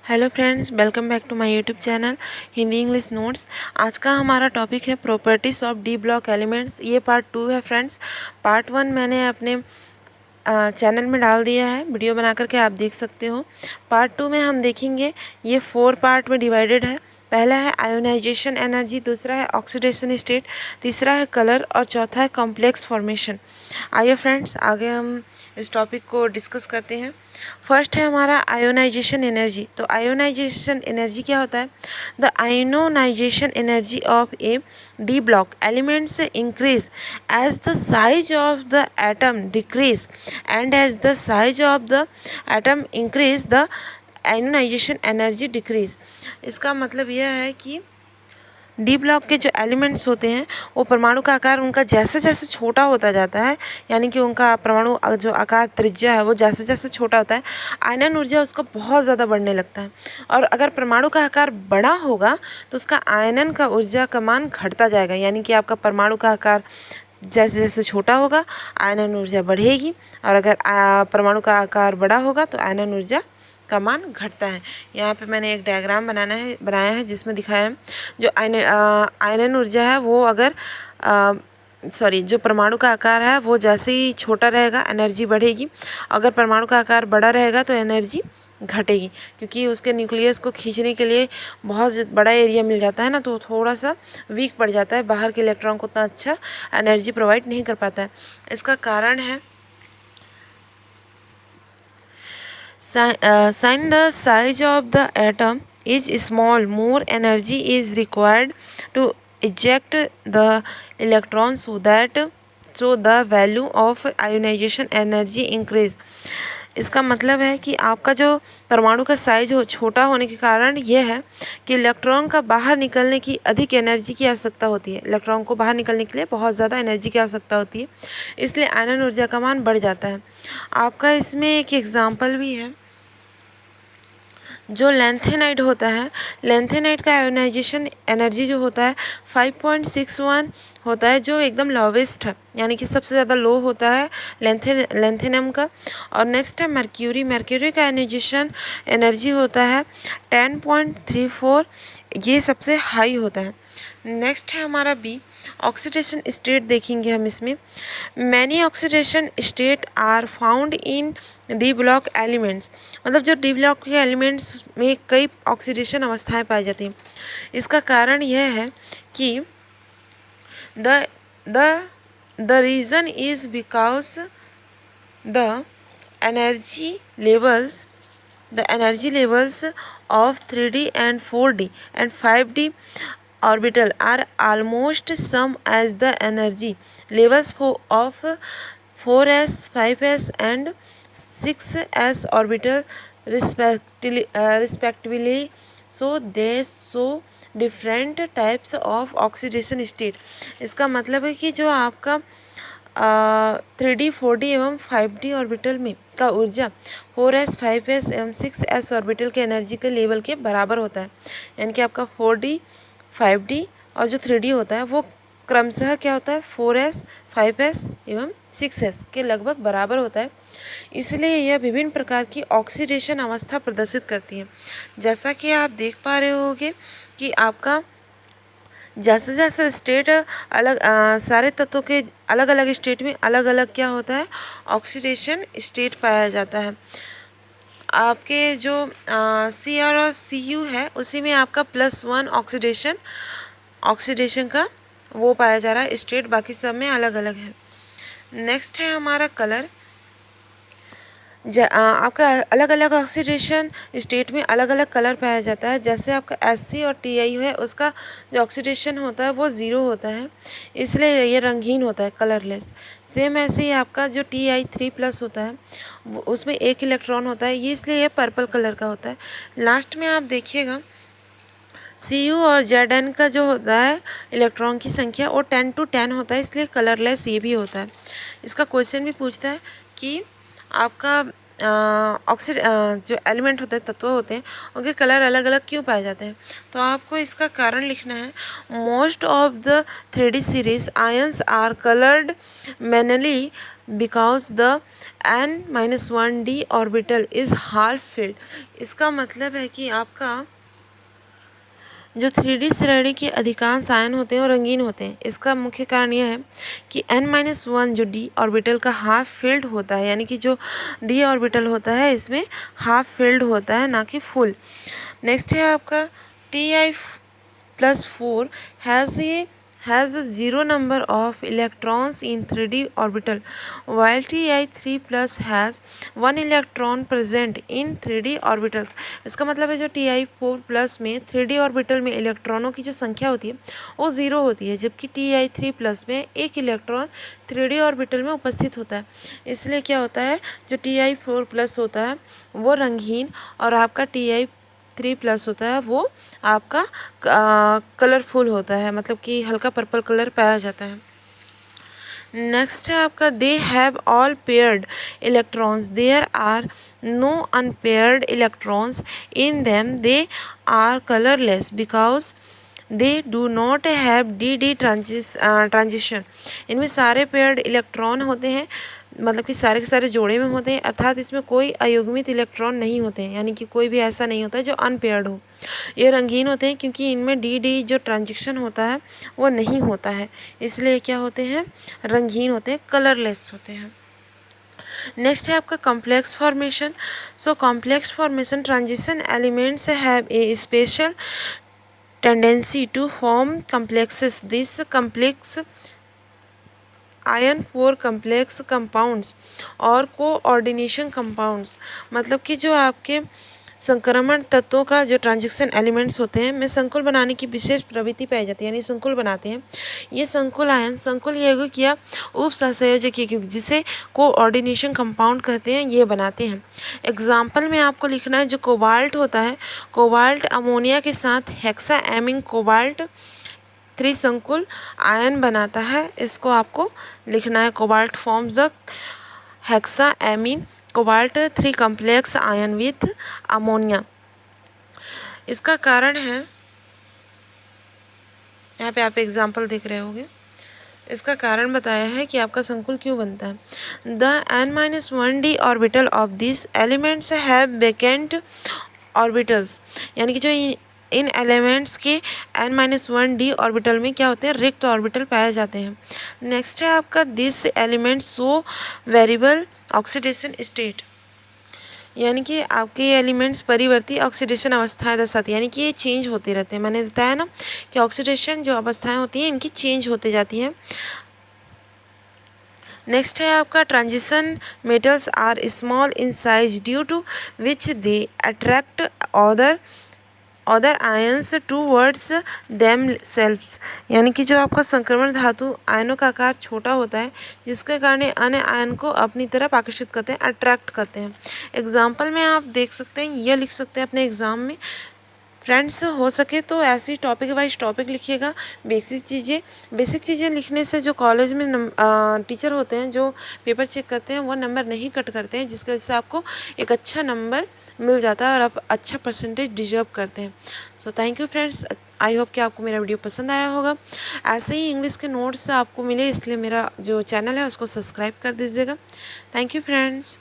Hello friends, welcome back to my YouTube channel Hindi English notes. आज का हमारा topic है properties of d block elements. ये part 2 है फ्रेंड्स। पार्ट 1 मैंने अपने चैनल में डाल दिया है, वीडियो बना करके आप देख सकते हो। पार्ट 2 में हम देखेंगे, ये 4 पार्ट में डिवाइडेड है। पहला है आयोनाइजेशन एनर्जी, दूसरा है ऑक्सीडेशन स्टेट, तीसरा है कलर और चौथा है कॉम्प्लेक्स फॉर्मेशन। आइए फ्रेंड्स, आगे हम इस टॉपिक को डिस्कस करते हैं। फर्स्ट है हमारा आयोनाइजेशन एनर्जी। तो आयोनाइजेशन एनर्जी क्या होता है? The ionisation energy of a d block elements increase as the size of the atom decrease and as the size of the atom increase the ionisation energy decrease. इसका मतलब यह है कि D block के जो एलिमेंट्स होते हैं वो परमाणु का आकार उनका जैसे जैसे छोटा होता जाता है, यानी कि उनका परमाणु जो आकार त्रिज्या है वो जैसे जैसे छोटा होता है, आयनन ऊर्जा उसका बहुत ज़्यादा बढ़ने लगता है। और अगर परमाणु का आकार बड़ा होगा तो उसका आयनन का ऊर्जा का मान घटता जाएगा, यानी कि आपका परमाणु का आकार जैसे जैसे छोटा होगा आयनन ऊर्जा बढ़ेगी, और अगर परमाणु का आकार बड़ा होगा तो आयनन ऊर्जा का मान घटता है। यहाँ पे मैंने एक डायग्राम बनाया है जिसमें दिखाया है जो आयनन ऊर्जा है वो अगर जो परमाणु का आकार है वो जैसे ही छोटा रहेगा एनर्जी बढ़ेगी, अगर परमाणु का आकार बड़ा रहेगा तो एनर्जी घटेगी, क्योंकि उसके न्यूक्लियस को खींचने के लिए बहुत बड़ा एरिया मिल जाता है ना, तो थोड़ा सा वीक पड़ जाता है, बाहर के इलेक्ट्रॉन को उतना अच्छा एनर्जी प्रोवाइड नहीं कर पाता है। इसका कारण है since the size of the atom is small, more energy is required to eject the electron so the value of ionization energy increase। इसका मतलब है कि आपका जो परमाणु का साइज छोटा होने के कारण यह है कि इलेक्ट्रॉन का बाहर निकलने की अधिक एनर्जी की आवश्यकता होती है। इलेक्ट्रॉन को बाहर निकलने के लिए बहुत ज़्यादा एनर्जी की आवश्यकता होती है, इसलिए आयनन ऊर्जा का मान बढ़ जाता है। आपका इसमें एक एग्जाम्पल भी है, जो लैंथेनाइड होता है, लैंथेनाइड का आयोनाइजेशन एनर्जी जो होता है 5.61 होता है, जो एकदम लोवेस्ट है, यानी कि सबसे ज़्यादा लो होता है लैंथेनम का। और नेक्स्ट है मर्क्यूरी। मर्क्यूरी का आयोनाइजेशन एनर्जी होता है 10.34, ये सबसे हाई होता है। नेक्स्ट है हमारा बी, ऑक्सीडेशन स्टेट देखेंगे हम इसमें। Many oxidation state are found in d block elements, मतलब जो डी ब्लॉक के एलिमेंट्स में कई ऑक्सीडेशन अवस्थाएं पाई जाती हैं। इसका कारण यह है कि the the the reason is because the energy levels of 3D and 4D and 5D orbital are almost same as the energy levels of 4s, 5s and 6s orbital respectively, so they show different types of oxidation state। इसका मतलब है कि जो आपका 3D, 4D एवं 5D orbital में का ऊर्जा 4s, 5s एवं 6s ऑर्बिटल के एनर्जी के लेवल के बराबर होता है, यानी कि आपका 4D, 5D और जो 3D होता है वो क्रमशः क्या होता है 4s, 5s एवं 6s के लगभग बराबर होता है। इसलिए यह विभिन्न प्रकार की ऑक्सीडेशन अवस्था प्रदर्शित करती है। जैसा कि आप देख पा रहे होंगे कि आपका जैसे जैसे स्टेट अलग सारे तत्वों के अलग अलग स्टेट में अलग अलग क्या होता है ऑक्सीडेशन स्टेट पाया जाता है। आपके जो सी आर और सी यू है उसी में आपका +1 ऑक्सीडेशन का वो पाया जा रहा है स्टेट, बाकी सब में अलग अलग है। नेक्स्ट है हमारा कलर। आपका अलग अलग ऑक्सीडेशन स्टेट में अलग अलग कलर पाया जाता है। जैसे आपका SC और TiO है, उसका जो ऑक्सीडेशन होता है वो 0 होता है, इसलिए ये रंगीन होता है, कलरलेस। सेम ऐसे ही आपका जो Ti3+ होता है उसमें एक इलेक्ट्रॉन होता है, ये इसलिए ये पर्पल कलर का होता है। लास्ट में आप देखिएगा Cu और Zn का जो होता है इलेक्ट्रॉन की संख्या वो 10-10 होता है, इसलिए कलरलेस ये भी होता है। इसका क्वेश्चन भी पूछता है कि आपका जो एलिमेंट होते हैं, तत्व होते हैं, उनके कलर अलग अलग क्यों पाए जाते हैं, तो आपको इसका कारण लिखना है। Most of the 3D series ions are coloured mainly because the n-1d orbital is half filled. इसका मतलब है कि आपका जो 3D श्रेणी के अधिकांश आयन होते हैं वो रंगीन होते हैं। इसका मुख्य कारण यह है कि n-1 जो d ऑर्बिटल का हाफ फिल्ड होता है, यानी कि जो d ऑर्बिटल होता है इसमें हाफ फिल्ड होता है, ना कि फुल। नेक्स्ट है आपका Ti+4 has a zero number of electrons in 3D orbital, while Ti3+ has 1 electron present in 3D orbitals। इसका मतलब है जो Ti4+ में 3D ऑर्बिटल में इलेक्ट्रॉनों की जो संख्या होती है वो 0 होती है, जबकि Ti3+ में एक इलेक्ट्रॉन 3D ऑर्बिटल में उपस्थित होता है। इसलिए क्या होता है, जो Ti4+ होता है वो रंगीन और आपका Ti3+ होता है वो आपका कलरफुल होता है, मतलब कि हल्का पर्पल कलर पाया जाता है। नेक्स्ट है आपका they have all paired electrons, there are no unpaired electrons in them, they are colourless because they do not have d transition. इनमें सारे पेयर्ड इलेक्ट्रॉन होते हैं, मतलब कि सारे के सारे जोड़े में होते हैं, अर्थात इसमें कोई अयुग्मित इलेक्ट्रॉन नहीं होते हैं, यानी कि कोई भी ऐसा नहीं होता है जो अनपेयर्ड हो। ये रंगीन होते हैं क्योंकि इनमें डी जो ट्रांजिशन होता है वो नहीं होता है, इसलिए क्या होते हैं, रंगीन होते हैं, कलरलेस होते हैं। नेक्स्ट है आपका complex formation. So complex formation transition elements have a special tendency to form complexes. This complex ion 4 complex compounds और कोऑर्डिनेशन कंपाउंड्स, मतलब कि जो आपके संक्रमण तत्वों का जो ट्रांजिशन एलिमेंट्स होते हैं में संकुल बनाने की विशेष प्रवृत्ति पाई जाती है, यानी संकुल बनाते हैं। ये संकुल आयन संकुल यौगिक या उप सहसंयोजक यौगिक जिसे कोऑर्डिनेशन कंपाउंड कहते हैं ये बनाते हैं। एग्जाम्पल में आपको लिखना है जो कोबाल्ट होता है, कोबाल्ट अमोनिया के साथ हेक्सा एमिन कोबाल्ट 3 संकुल आयन बनाता है, इसको आपको लिखना है। Cobalt forms the hexa amine cobalt 3 complex ion with ammonia. इसका कारण है, यहाँ पे आप एग्जाम्पल देख रहे होंगे, इसका कारण बताया है कि आपका संकुल क्यों बनता है। The n-1d orbital of this elements have vacant orbitals, यानी कि जो इन एलिमेंट्स के n-1d ऑर्बिटल में क्या होते हैं, रिक्त ऑर्बिटल पाए जाते हैं। नेक्स्ट है आपका this element show variable oxidation state, यानी कि आपके ये एलिमेंट्स परिवर्ती ऑक्सीडेशन अवस्थाएं दर्शाती है, यानी कि ये चेंज होते रहते हैं। मैंने बताया ना कि ऑक्सीडेशन जो अवस्थाएं होती हैं इनकी चेंज होते जाती हैं। नेक्स्ट है आपका transition metals are small in size due to which they attract other ions towards themselves, यानी कि जो आपका संक्रमण धातु आयनों का आकार छोटा होता है जिसके कारण अन्य आयन को अपनी तरफ आकर्षित करते हैं, अट्रैक्ट करते हैं। एग्जाम्पल में आप देख सकते हैं, यह लिख सकते हैं अपने एग्ज़ाम में। फ्रेंड्स हो सके तो ऐसे ही टॉपिक वाइज टॉपिक लिखिएगा। बेसिक चीज़ें लिखने से जो कॉलेज में टीचर होते हैं जो पेपर चेक करते हैं वो नंबर नहीं कट करते हैं, जिसकी वजह से आपको एक अच्छा नंबर मिल जाता है और आप अच्छा परसेंटेज डिजर्व करते हैं। So thank you friends, I hope कि आपको मेरा वीडियो पसंद आया होगा। ऐसे ही इंग्लिश के नोट्स आपको मिले इसलिए मेरा जो चैनल है उसको सब्सक्राइब कर दीजिएगा। Thank you friends.